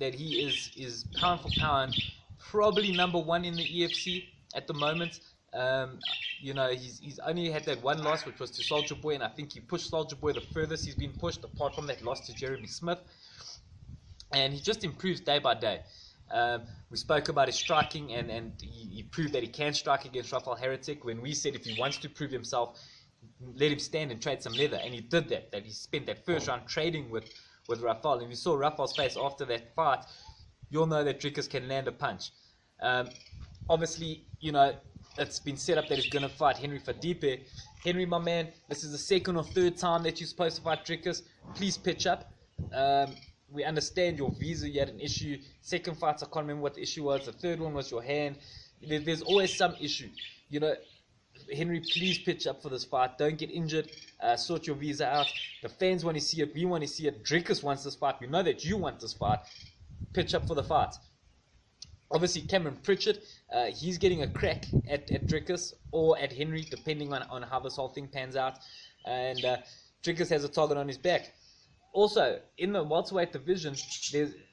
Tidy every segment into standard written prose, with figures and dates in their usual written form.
that he is pound for pound probably number one in the EFC at the moment. You know, he's only had that one loss, which was to Soldier Boy, and I think he pushed Soldier Boy the furthest he's been pushed, apart from that loss to Jeremy Smith. And he just improves day by day. We spoke about his striking, and he proved that he can strike against Rafael Heretic when we said if he wants to prove himself, let him stand and trade some leather. And he did that. That he spent that first round trading with Rafael. And you saw Rafael's face after that fight. You'll know that Dricus can land a punch. Obviously, you know, it's been set up that he's going to fight Henry Fadipe. Henry, my man, this is the second or third time that you're supposed to fight Dricus. Please pitch up. We understand your visa, you had an issue. Second fight, I can't remember what the issue was. The third one was your hand. There's always some issue. You know, Henry, please pitch up for this fight. Don't get injured. Sort your visa out. The fans want to see it. We want to see it. Dricus wants this fight. We know that you want this fight. Pitch up for the fight. Obviously, Cameron Pritchard, he's getting a crack at Dricus or at Henry, depending on how this whole thing pans out. And Dricus has a target on his back. Also, in the welterweight division,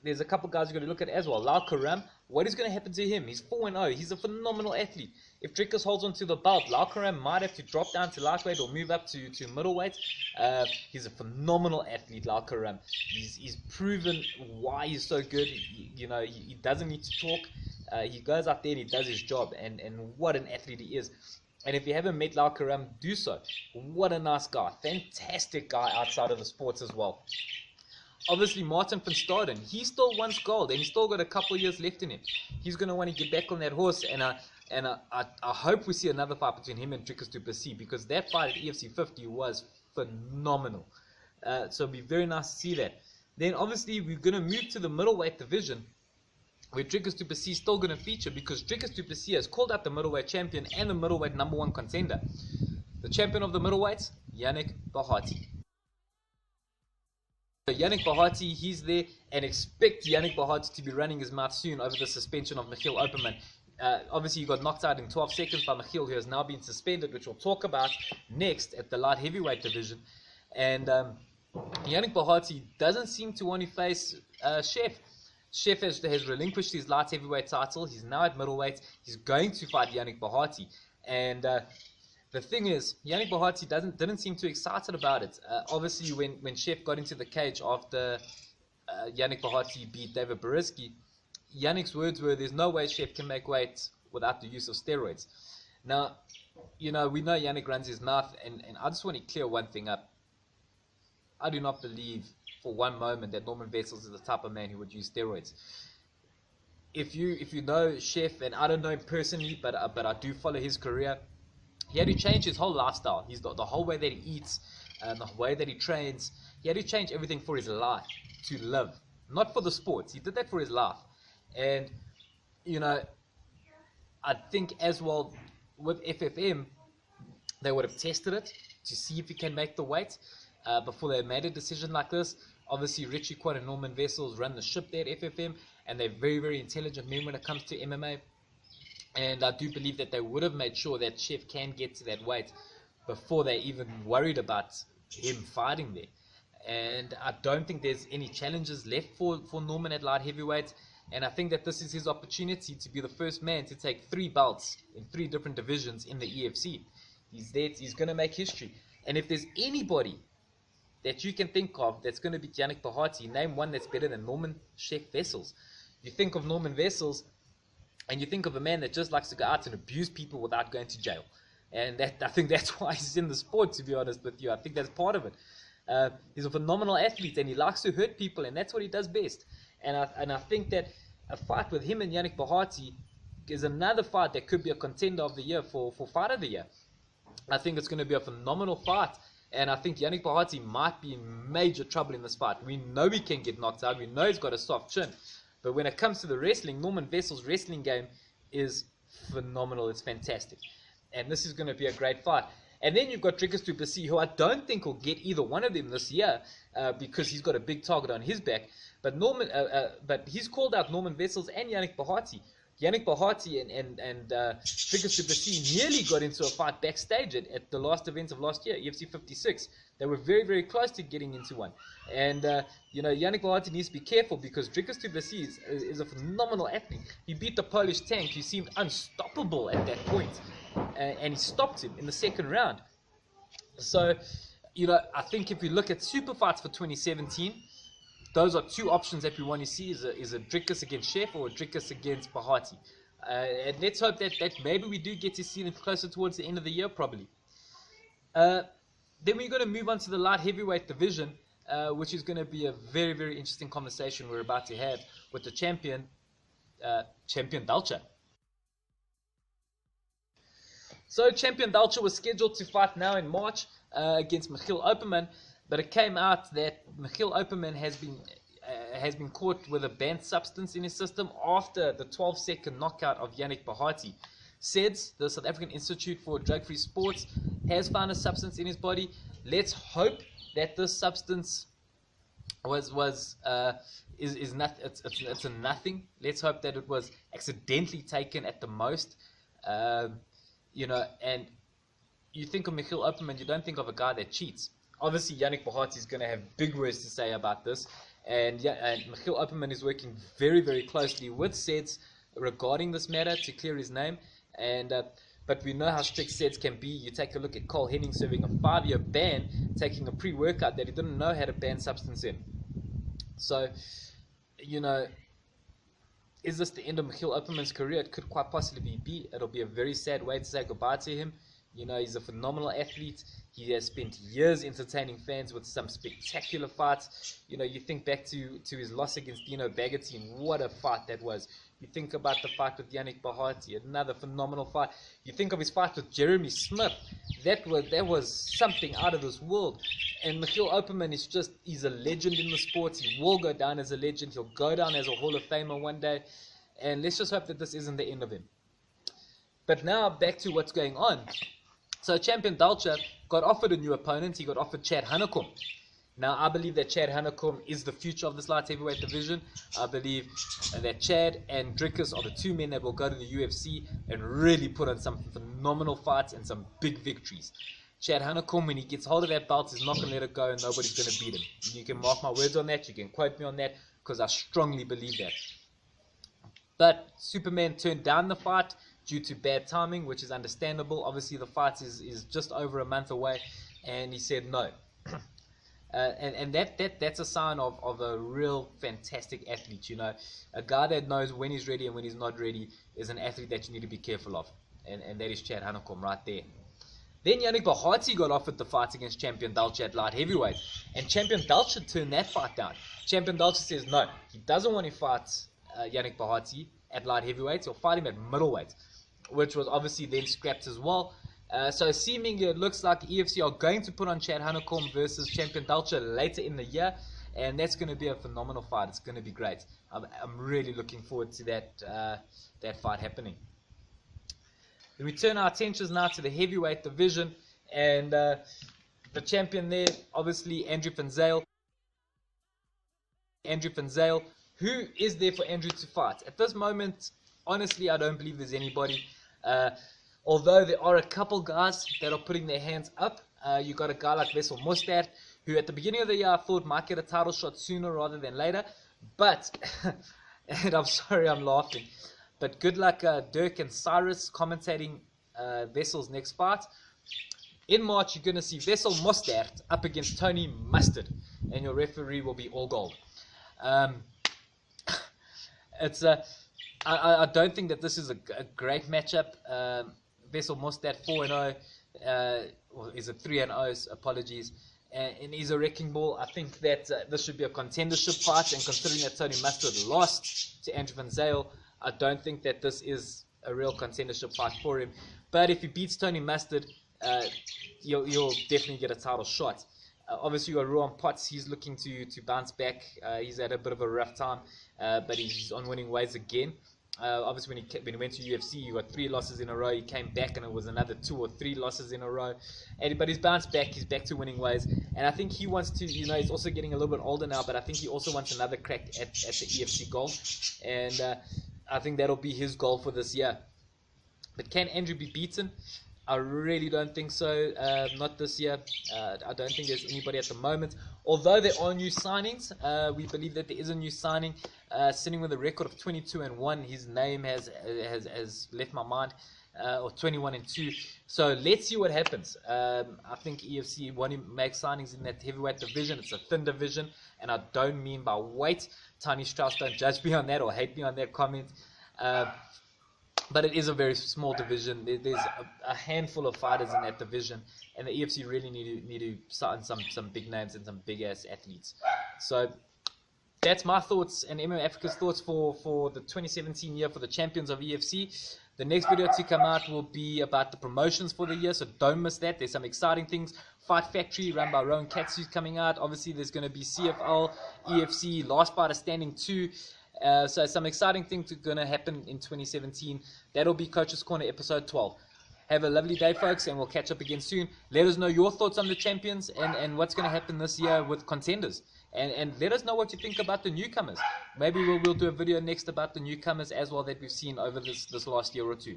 there's a couple guys you've got to look at as well. Lal Karam, what is going to happen to him? He's 4-0. He's a phenomenal athlete. If Dricus holds on to the belt, Lal Karam might have to drop down to lightweight or move up to middleweight. He's a phenomenal athlete, Lal Karam. He's proven why he's so good. He doesn't need to talk. He goes out there and he does his job. And what an athlete he is. And if you haven't met Lal Karam, do so. What a nice guy. Fantastic guy outside of the sports as well. Obviously, Martin van Staden, he still wants gold, and he's still got a couple of years left in him. He's going to want to get back on that horse, and I hope we see another fight between him and Dricus du Plessis, because that fight at EFC 50 was phenomenal. So it'll be very nice to see that. Then, obviously, we're going to move to the middleweight division, where Dricus du Plessis is still going to feature, because Dricus du Plessis has called out the middleweight champion and the middleweight number one contender. The champion of the middleweights, Yannick Bahati. So Yannick Bahati, he's there, and expect Yannick Bahati to be running his mouth soon over the suspension of Michiel Opperman. Obviously, he got knocked out in 12 seconds by Michiel, who has now been suspended, which we'll talk about next at the light heavyweight division. And Yannick Bahati doesn't seem to want to face Chef. Chef has relinquished his light heavyweight title. He's now at middleweight. He's going to fight Yannick Bahati. And the thing is, Yannick Bahati didn't seem too excited about it. Obviously, when Chef got into the cage after Yannick Bahati beat David Berezki, Yannick's words were, there's no way Chef can make weight without the use of steroids. Now, we know Yannick runs his mouth, and I just want to clear one thing up. I do not believe for one moment that Norman Vessels is the type of man who would use steroids. If you know Chef, and I don't know him personally, but I do follow his career, he had to change his whole lifestyle. He's the whole way that he eats, the way that he trains. He had to change everything for his life, to live, not for the sports. He did that for his life. And I think as well with FFM, they would have tested it to see if he can make the weight before they made a decision like this. Obviously, Richie Quad and Norman Vessels run the ship there at FFM, and they're very, very intelligent men when it comes to MMA. And I do believe that they would have made sure that Chef can get to that weight before they even worried about him fighting there. And I don't think there's any challenges left for Norman at light heavyweight. And I think that this is his opportunity to be the first man to take 3 belts in 3 different divisions in the EFC. He's there. He's going to make history. And if there's anybody that you can think of that's going to beat Yannick Bahati, name one that's better than Norman Chef Vessels. You think of Norman Vessels, and you think of a man that just likes to go out and abuse people without going to jail. And I think that's why he's in the sport, to be honest with you. I think that's part of it. He's a phenomenal athlete, and he likes to hurt people, and that's what he does best. And I think that a fight with him and Yannick Bahati is another fight that could be a contender of the year for Fight of the Year. I think it's going to be a phenomenal fight. And I think Yannick Bahati might be in major trouble in this fight. We know he can get knocked out. We know he's got a soft chin. But when it comes to the wrestling, Norman Vessels' wrestling game is phenomenal. It's fantastic. And this is going to be a great fight. And then you've got Dricus du Plessis, who I don't think will get either one of them this year because he's got a big target on his back. But he's called out Norman Vessels and Yannick Bahati. Yannick Bahati and Dricus du Plessis nearly got into a fight backstage at the last event of last year, UFC 56. They were very, very close to getting into one. And, Yannick Bahati needs to be careful because Dricus du Plessis is a phenomenal athlete. He beat the Polish tank, who seemed unstoppable at that point. And he stopped him in the second round. So, I think if we look at super fights for 2017, those are two options that we want to see: is a Dricus against Chef or a Dricus against Bahati. And let's hope that maybe we do get to see them closer towards the end of the year, probably. Then we're going to move on to the light heavyweight division, which is going to be a very, very interesting conversation we're about to have with the champion Dalcha. So Champion Dalcha was scheduled to fight now in March against Michiel Opperman, but it came out that Michiel Opperman has been caught with a banned substance in his system after the 12-second knockout of Yannick Bahati. SEDS, the South African Institute for Drug-Free Sports, has found a substance in his body. Let's hope that this substance is nothing. It's a nothing. Let's hope that it was accidentally taken at the most. And you think of Michiel Opperman, you don't think of a guy that cheats. Obviously, Yannick Bahati is going to have big words to say about this, and Michiel Opperman is working very, very closely with SEDS regarding this matter to clear his name. But we know how strict SEDS can be. You take a look at Cole Henning serving a 5-year ban, taking a pre-workout that he didn't know had a banned substance in. So, is this the end of Michiel Opperman's career? It could quite possibly be. It'll be a very sad way to say goodbye to him. He's a phenomenal athlete. He has spent years entertaining fans with some spectacular fights. You think back to his loss against Dino Bagatin. What a fight that was. You think about the fight with Yannick Bahati, another phenomenal fight. You think of his fight with Jeremy Smith. That was something out of this world. And Michiel Opperman he's a legend in the sport. He will go down as a legend. He'll go down as a Hall of Famer one day. And let's just hope that this isn't the end of him. But now back to what's going on. So Champion Dalcha got offered a new opponent. He got offered Chad Hanekom. Now, I believe that Chad Hanekom is the future of this light heavyweight division. I believe that Chad and Dricus are the two men that will go to the UFC and really put on some phenomenal fights and some big victories. Chad Hanekom, when he gets hold of that belt, is not going to let it go, and nobody's going to beat him. You can mark my words on that. You can quote me on that, because I strongly believe that. But Superman turned down the fight due to bad timing, which is understandable. Obviously, the fight is just over a month away, and he said no. And that's a sign of a real fantastic athlete. A guy that knows when he's ready and when he's not ready is an athlete that you need to be careful of, and that is Chad Hanekom right there. Then Yannick Bahati got offered the fight against Champion Dalcha at light heavyweight, and Champion Dalcha turned that fight down. Champion Dalcha says no, he doesn't want to fight Yannick Bahati at light heavyweight. He'll fight him at middleweight, which was obviously then scrapped as well. So seemingly it looks like EFC are going to put on Chad Hanekom versus Champion Dalcha later in the year, and that's going to be a phenomenal fight. It's going to be great. I'm really looking forward to that fight happening. Then we turn our attentions now to the heavyweight division, and the champion there, obviously Andrew van Zyl. Who is there for Andrew to fight? At this moment, honestly, I don't believe there's anybody. Although there are a couple guys that are putting their hands up. You got a guy like Wessel Mostert, who at the beginning of the year I thought might get a title shot sooner rather than later. But, and I'm sorry I'm laughing, but good luck Dirk and Cyrus commentating Wessel's next fight. In March, you're going to see Wessel Mostert up against Tony Mustard, and your referee will be all gold. I don't think that this is a great matchup. Wessel Mostert 4-0, is it 3-0? Apologies. And he's a wrecking ball. I think that this should be a contendership fight, and considering that Tony Mustard lost to Andrew van Zyl, I don't think that this is a real contendership fight for him. But if he beats Tony Mustard, you'll definitely get a title shot. Obviously, you got Ruan Potts. He's looking to bounce back. He's had a bit of a rough time, but he's on winning ways again. Obviously, when he went to UFC, he got 3 losses in a row. He came back, and it was another 2 or 3 losses in a row. But he's bounced back. He's back to winning ways. And I think he wants to, he's also getting a little bit older now, but I think he also wants another crack at the EFC gold. And I think that'll be his goal for this year. But can Andrew be beaten? I really don't think so. Not this year. I don't think there's anybody at the moment. Although there are new signings, we believe that there is a new signing sitting with a record of 22-1. His name has left my mind. Or 21-2. So let's see what happens. I think EFC want to make signings in that heavyweight division. It's a thin division, and I don't mean by weight. Tiny Strauss, don't judge me on that or hate me on that comment. But it is a very small division. There's a handful of fighters in that division, and the EFC really need to sign some big names and some big ass athletes. So that's my thoughts and MMA Africa's thoughts for the 2017 year for the champions of EFC. The next video to come out will be about the promotions for the year, so don't miss that. There's some exciting things. Fight Factory, run by Rowan Katsu, coming out. Obviously, there's going to be CFL, EFC, Last Fighter Standing 2. So some exciting things are going to happen in 2017. That'll be Coach's Corner episode 12. Have a lovely day, folks, and we'll catch up again soon. Let us know your thoughts on the champions and what's going to happen this year with contenders. And let us know what you think about the newcomers. Maybe we'll do a video next about the newcomers as well that we've seen over this last year or two.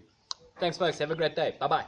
Thanks, folks. Have a great day. Bye-bye.